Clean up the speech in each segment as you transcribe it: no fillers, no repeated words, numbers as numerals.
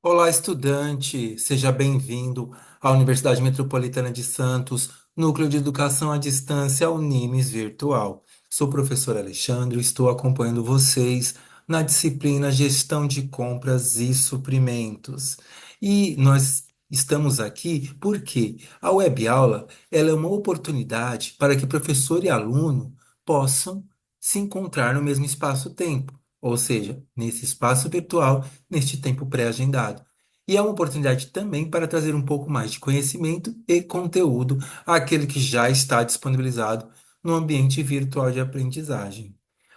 Olá, estudante! Seja bem-vindo à Universidade Metropolitana de Santos, Núcleo de Educação à Distância Unimes Virtual. Sou o professor Alexandre e estou acompanhando vocês na disciplina Gestão de Compras e Suprimentos. E nós estamos aqui porque a web aula ela é uma oportunidade para que professor e aluno possam se encontrar no mesmo espaço-tempo, ou seja, nesse espaço virtual neste tempo pré-agendado. E é uma oportunidade também para trazer um pouco mais de conhecimento e conteúdo àquele que já está disponibilizado no ambiente virtual de aprendizagem.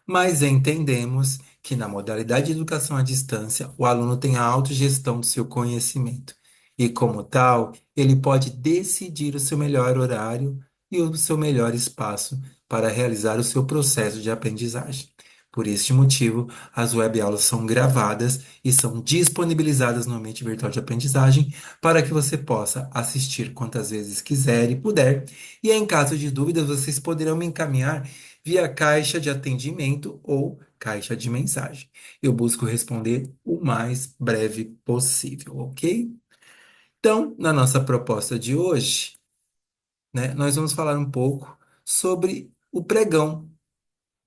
Mas entendemos que na modalidade de educação à distância, o aluno tem a autogestão do seu conhecimento. E, como tal, ele pode decidir o seu melhor horário e o seu melhor espaço para realizar o seu processo de aprendizagem. Por este motivo, as webaulas são gravadas e são disponibilizadas no ambiente virtual de aprendizagem para que você possa assistir quantas vezes quiser e puder. E em caso de dúvidas, vocês poderão me encaminhar via caixa de atendimento ou caixa de mensagem. Eu busco responder o mais breve possível, ok? Então, na nossa proposta de hoje, né, nós vamos falar um pouco sobre o pregão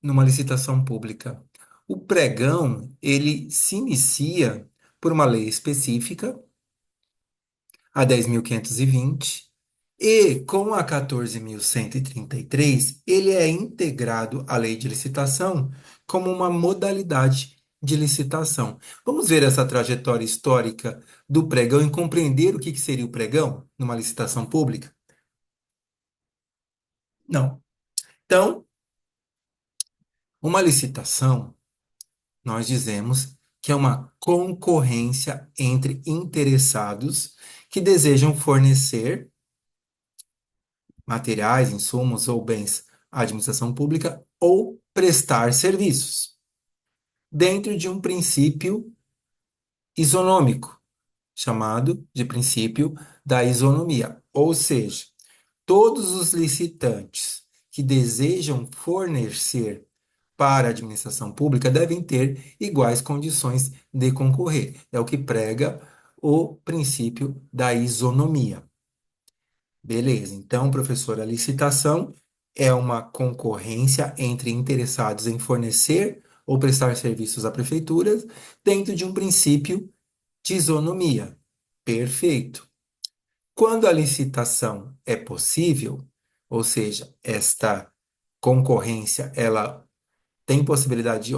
numa licitação pública. O pregão, ele se inicia por uma lei específica, a 10.520, e com a 14.133, ele é integrado à lei de licitação como uma modalidade de licitação. Vamos ver essa trajetória histórica do pregão e compreender o que que seria o pregão numa licitação pública? Não. Então, uma licitação nós dizemos que é uma concorrência entre interessados que desejam fornecer materiais, insumos ou bens à administração pública ou prestar serviços, dentro de um princípio isonômico, chamado de princípio da isonomia. Ou seja, todos os licitantes que desejam fornecer para a administração pública devem ter iguais condições de concorrer. É o que prega o princípio da isonomia. Beleza, então, professor, a licitação é uma concorrência entre interessados em fornecer ou prestar serviços à prefeitura dentro de um princípio de isonomia. Perfeito. Quando a licitação é possível, ou seja, esta concorrência ela tem possibilidade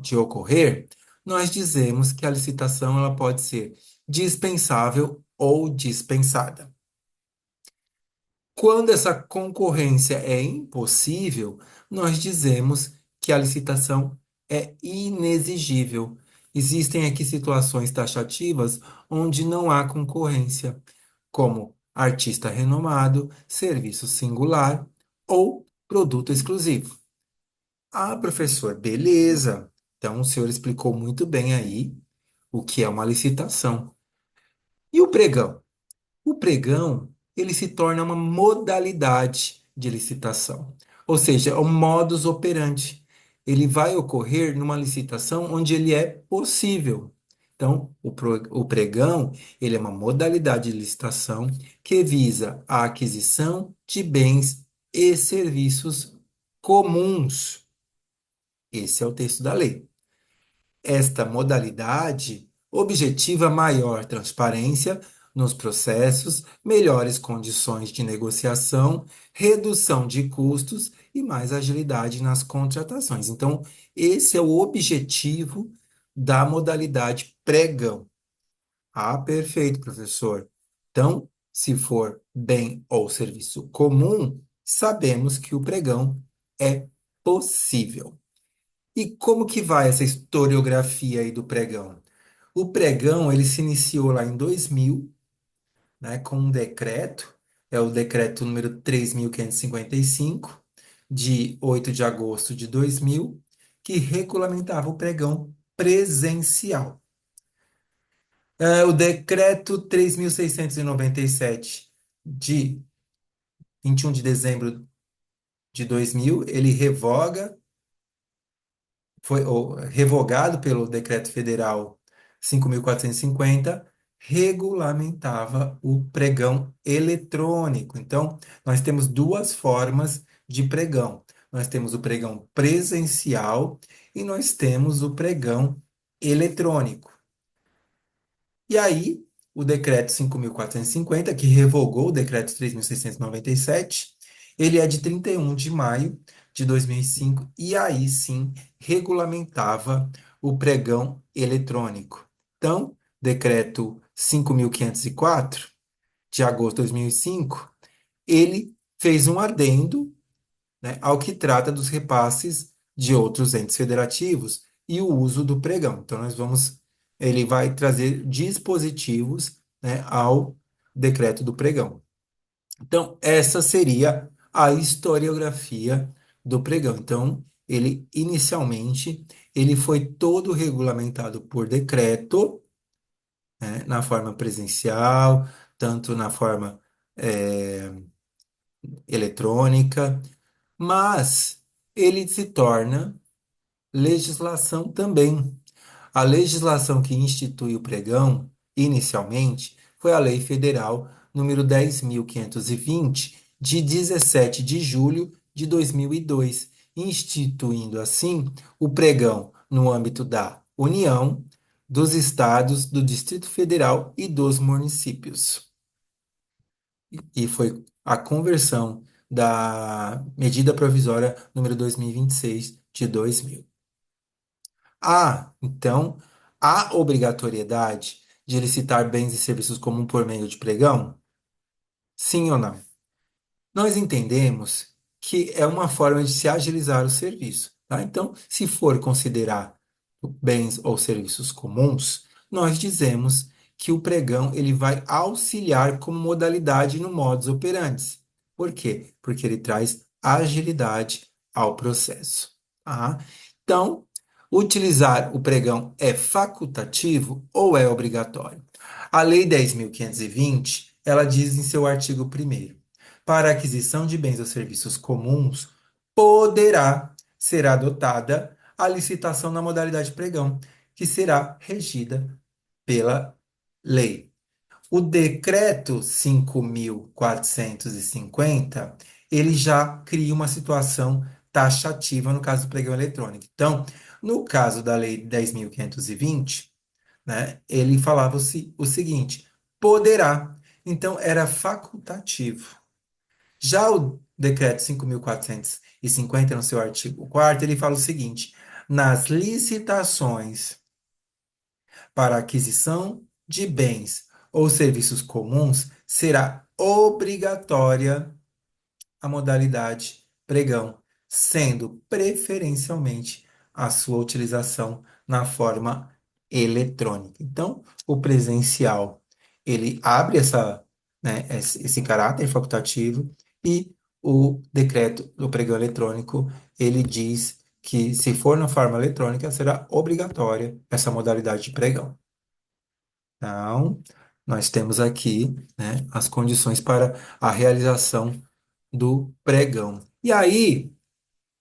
de ocorrer, nós dizemos que a licitação ela pode ser dispensável ou dispensada. Quando essa concorrência é impossível, nós dizemos que a licitação é inexigível. Existem aqui situações taxativas onde não há concorrência, como artista renomado, serviço singular ou produto exclusivo. Ah, professor, beleza. Então, o senhor explicou muito bem aí o que é uma licitação. E o pregão? O pregão, ele se torna uma modalidade de licitação, ou seja, é um modus operandi. Ele vai ocorrer numa licitação onde ele é possível. Então, o pregão, ele é uma modalidade de licitação que visa a aquisição de bens e serviços comuns. Esse é o texto da lei. Esta modalidade objetiva maior transparência nos processos, melhores condições de negociação, redução de custos e mais agilidade nas contratações. Então, esse é o objetivo da modalidade pregão. Ah, perfeito, professor. Então, se for bem ou serviço comum, sabemos que o pregão é possível. E como que vai essa historiografia aí do pregão? O pregão, ele se iniciou lá em 2000, né, com um decreto, é o decreto número 3.555 de 8 de agosto de 2000, que regulamentava o pregão presencial. O decreto 3.697 de 21 de dezembro de 2000, ele revoga, foi revogado pelo decreto federal 5.450 regulamentava o pregão eletrônico. Então, nós temos duas formas de pregão. Nós temos o pregão presencial e nós temos o pregão eletrônico. E aí, o decreto 5.450, que revogou o decreto 3.697, ele é de 31 de maio de 2005 e aí sim regulamentava o pregão eletrônico. Então, decreto 5.504 de agosto de 2005, ele fez um adendo, né, ao que trata dos repasses de outros entes federativos e o uso do pregão. Então, ele vai trazer dispositivos, né, ao decreto do pregão. Então, essa seria a historiografia do pregão. Então, ele foi todo regulamentado por decreto, né, na forma presencial, tanto na forma eh, eletrônica, mas ele se torna legislação também. A legislação que institui o pregão, inicialmente, foi a Lei Federal número 10.520, de 17 de julho de 2002, instituindo assim o pregão no âmbito da União, dos estados, do Distrito Federal e dos municípios. E foi a conversão da medida provisória número 2026 de 2000. Então, há obrigatoriedade de licitar bens e serviços comuns por meio de pregão? Sim ou não? Nós entendemos que é uma forma de se agilizar o serviço, tá? Então, se for considerar bens ou serviços comuns, nós dizemos que o pregão ele vai auxiliar como modalidade no modus operandi. Por quê? Porque ele traz agilidade ao processo, tá? Então, utilizar o pregão é facultativo ou é obrigatório? A Lei 10.520, ela diz em seu artigo 1º, para a aquisição de bens ou serviços comuns, poderá ser adotada a licitação na modalidade pregão, que será regida pela lei. O decreto 5.450 ele já cria uma situação taxativa no caso do pregão eletrônico. Então, no caso da lei 10.520, né, ele falava o seguinte: poderá. Então, era facultativo. Já o decreto 5.450, no seu artigo 4º, ele fala o seguinte: nas licitações para aquisição de bens ou serviços comuns, será obrigatória a modalidade pregão, sendo preferencialmente a sua utilização na forma eletrônica. Então, o presencial, ele abre esse caráter facultativo e o decreto do pregão eletrônico, ele diz que se for na forma eletrônica, será obrigatória essa modalidade de pregão. Então, nós temos aqui, né, as condições para a realização do pregão. E aí,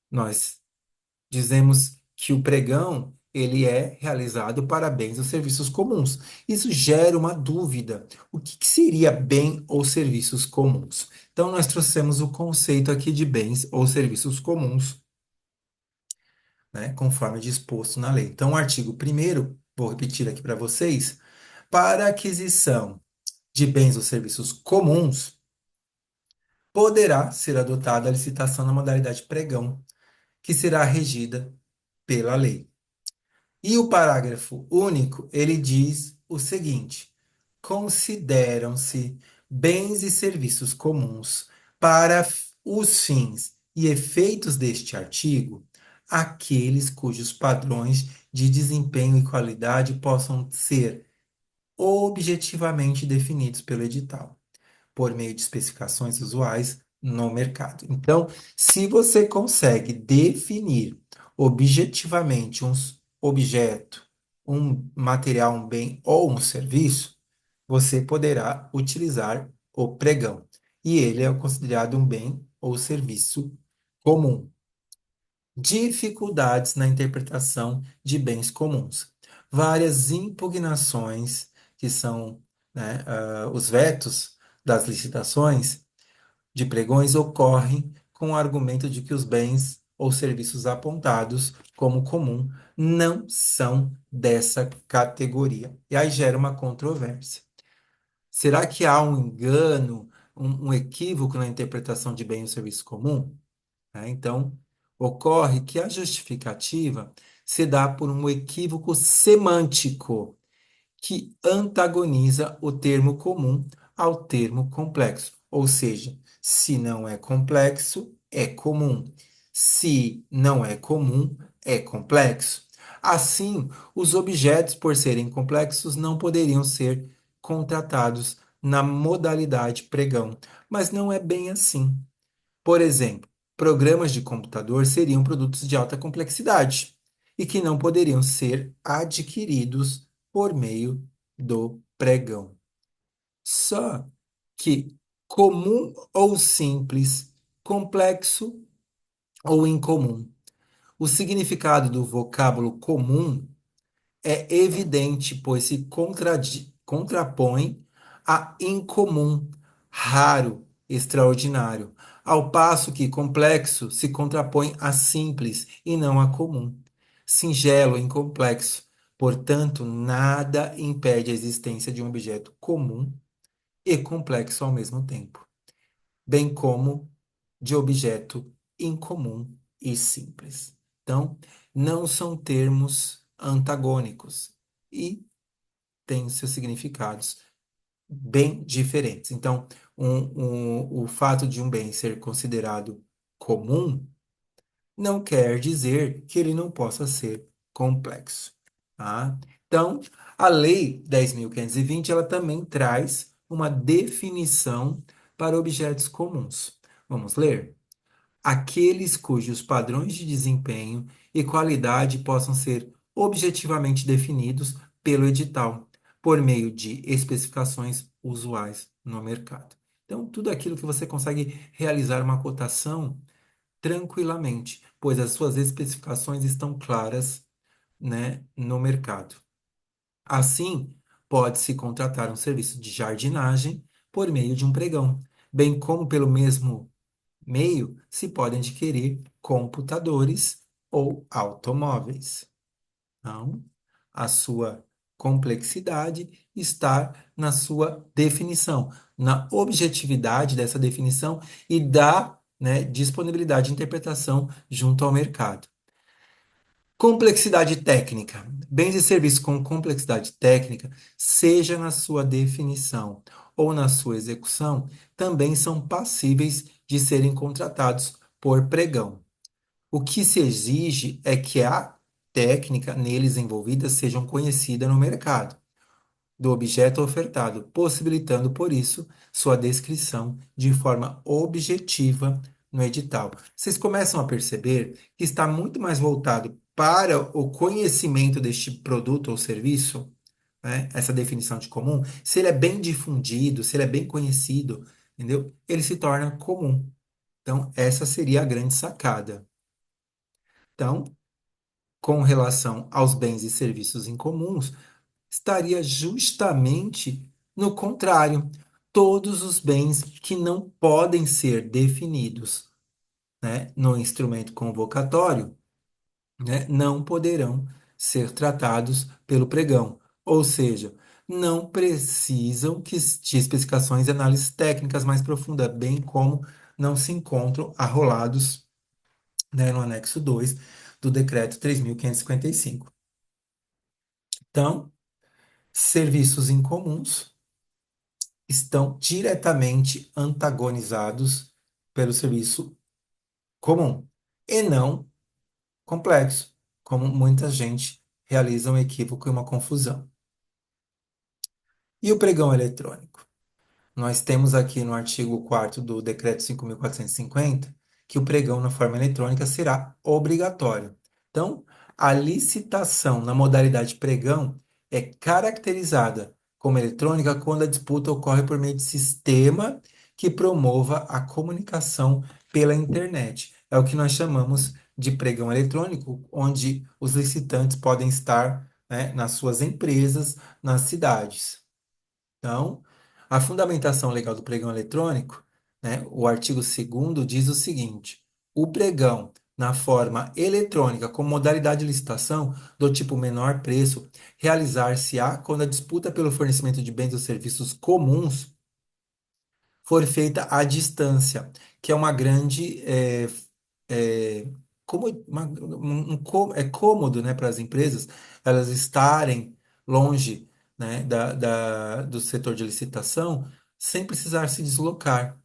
nós dizemos que o pregão ele é realizado para bens ou serviços comuns. Isso gera uma dúvida. O que seria bem ou serviços comuns? Então, nós trouxemos o conceito aqui de bens ou serviços comuns, né, conforme disposto na lei. Então, o artigo 1º, vou repetir aqui para vocês, para aquisição de bens ou serviços comuns, poderá ser adotada a licitação na modalidade pregão, que será regida pela lei. E o parágrafo único, ele diz o seguinte: consideram-se bens e serviços comuns para os fins e efeitos deste artigo aqueles cujos padrões de desempenho e qualidade possam ser objetivamente definidos pelo edital, por meio de especificações usuais no mercado. Então, se você consegue definir objetivamente um objeto, um material, um bem ou um serviço, você poderá utilizar o pregão. E ele é considerado um bem ou serviço comum. Dificuldades na interpretação de bens comuns. várias impugnações, que são, né, os vetos das licitações de pregões, ocorrem com o argumento de que os bens ou serviços apontados como comum não são dessa categoria. E aí gera uma controvérsia. Será que há um engano, um equívoco na interpretação de bem ou serviço comum? Então, ocorre que a justificativa se dá por um equívoco semântico que antagoniza o termo comum ao termo complexo. Ou seja, se não é complexo, é comum. Se não é comum, é complexo. Assim, os objetos, por serem complexos, não poderiam ser contratados na modalidade pregão. Mas não é bem assim. Por exemplo, programas de computador seriam produtos de alta complexidade e que não poderiam ser adquiridos por meio do pregão. Só que comum ou simples, complexo ou incomum. O significado do vocábulo comum é evidente, pois se contrapõe a incomum, raro, extraordinário, ao passo que complexo se contrapõe a simples e não a comum, singelo e incomplexo. Portanto, nada impede a existência de um objeto comum e complexo ao mesmo tempo, bem como de objeto incomum e simples. Então, não são termos antagônicos e têm seus significados bem diferentes. Então, o fato de um bem ser considerado comum não quer dizer que ele não possa ser complexo, tá? Então, a Lei 10.520 ela também traz uma definição para objetos comuns. Vamos ler? Aqueles cujos padrões de desempenho e qualidade possam ser objetivamente definidos pelo edital, por meio de especificações usuais no mercado. Então, tudo aquilo que você consegue realizar uma cotação tranquilamente, pois as suas especificações estão claras, né, no mercado. Assim, pode-se contratar um serviço de jardinagem por meio de um pregão, bem como pelo mesmo meio se podem adquirir computadores ou automóveis. Então, a sua complexidade está na sua definição, na objetividade dessa definição e da, né, disponibilidade de interpretação junto ao mercado. Complexidade técnica. Bens e serviços com complexidade técnica, seja na sua definição ou na sua execução, também são passíveis de serem contratados por pregão. O que se exige é que a técnica neles envolvida seja conhecida no mercado do objeto ofertado, possibilitando, por isso, sua descrição de forma objetiva no edital. Vocês começam a perceber que está muito mais voltado para o conhecimento deste produto ou serviço, né? Essa definição de comum, se ele é bem difundido, se ele é bem conhecido, entendeu? Ele se torna comum. Então, essa seria a grande sacada. Então, com relação aos bens e serviços incomuns, estaria justamente no contrário. Todos os bens que não podem ser definidos, né, no instrumento convocatório, né, não poderão ser tratados pelo pregão. Ou seja, não precisam de especificações e análises técnicas mais profundas, bem como não se encontram arrolados, né, no anexo 2 do decreto 3.555. Então, serviços incomuns estão diretamente antagonizados pelo serviço comum e não complexo, como muita gente realiza um equívoco e uma confusão. E o pregão eletrônico? Nós temos aqui no artigo 4º do Decreto 5.450 que o pregão na forma eletrônica será obrigatório. Então, a licitação na modalidade pregão é caracterizada como eletrônica quando a disputa ocorre por meio de sistema que promova a comunicação pela internet. É o que nós chamamos de pregão eletrônico, onde os licitantes podem estar né, nas suas empresas, nas cidades. Então, a fundamentação legal do pregão eletrônico, né, o artigo 2º diz o seguinte: o pregão na forma eletrônica com modalidade de licitação do tipo menor preço realizar-se-á quando a disputa pelo fornecimento de bens ou serviços comuns for feita à distância, que é uma grande como é cômodo, né, para as empresas elas estarem longe, né, do setor de licitação sem precisar se deslocar.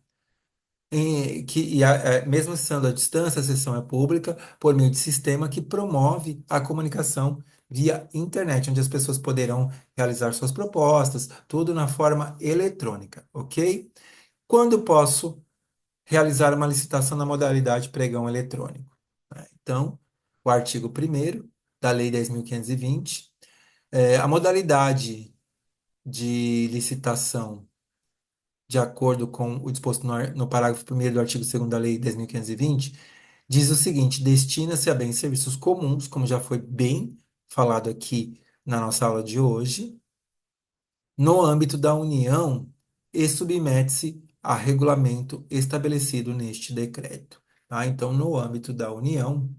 Mesmo estando à distância, a sessão é pública por meio de sistema que promove a comunicação via internet, onde as pessoas poderão realizar suas propostas, tudo na forma eletrônica, ok? Quando posso realizar uma licitação na modalidade pregão eletrônico, né? Então, o artigo 1º da Lei 10.520, a modalidade de licitação, de acordo com o disposto no parágrafo 1º do artigo 2º da Lei 10.520, diz o seguinte: destina-se a bens e serviços comuns, como já foi bem falado aqui na nossa aula de hoje, no âmbito da União e submete-se a regulamento estabelecido neste decreto. Tá? Então, no âmbito da União,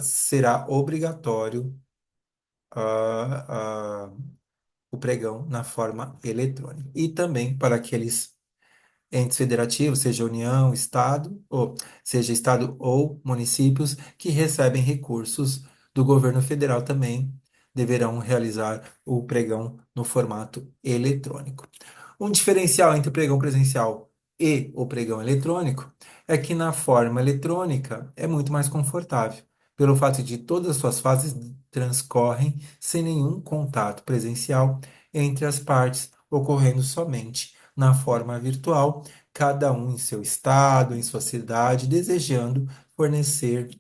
será obrigatório ah, ah, o pregão na forma eletrônica. E também para aqueles entes federativos, seja União, Estado, ou seja Estado ou municípios que recebem recursos do governo federal também deverão realizar o pregão no formato eletrônico. Um diferencial entre o pregão presencial e o pregão eletrônico é que na forma eletrônica é muito mais confortável, pelo fato de todas as suas fases transcorrem sem nenhum contato presencial entre as partes, ocorrendo somente na forma virtual, cada um em seu estado, em sua cidade, desejando fornecer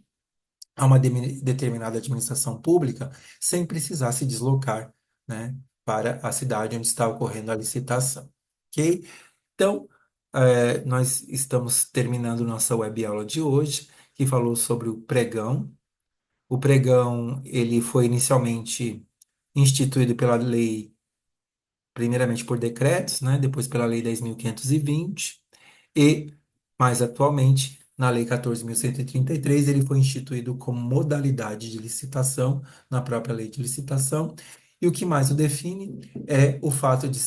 a uma determinada administração pública sem precisar se deslocar, né, para a cidade onde está ocorrendo a licitação. Ok? Então, nós estamos terminando nossa web aula de hoje, que falou sobre o pregão. O pregão, ele foi inicialmente instituído pela lei, primeiramente por decretos, né, depois pela lei 10.520 e, mais atualmente, na Lei 14.133, ele foi instituído como modalidade de licitação na própria Lei de Licitação. E o que mais o define é o fato de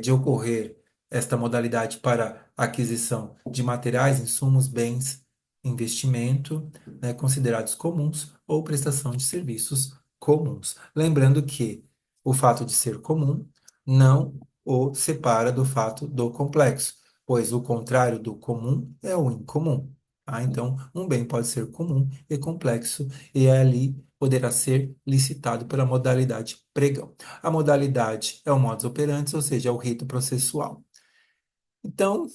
de ocorrer esta modalidade para aquisição de materiais, insumos, bens, investimento, né, considerados comuns ou prestação de serviços comuns. Lembrando que o fato de ser comum não o separa do fato do complexo, pois o contrário do comum é o incomum. Tá? Então, um bem pode ser comum e complexo, e ali poderá ser licitado pela modalidade pregão. A modalidade é o modus operandi, ou seja, é o rito processual. Então,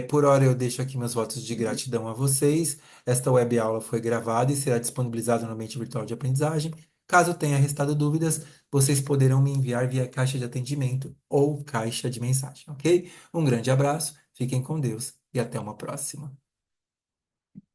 por hora eu deixo aqui meus votos de gratidão a vocês. Esta web aula foi gravada e será disponibilizada no ambiente virtual de aprendizagem. Caso tenha restado dúvidas, vocês poderão me enviar via caixa de atendimento ou caixa de mensagem, ok? Um grande abraço, fiquem com Deus e até uma próxima.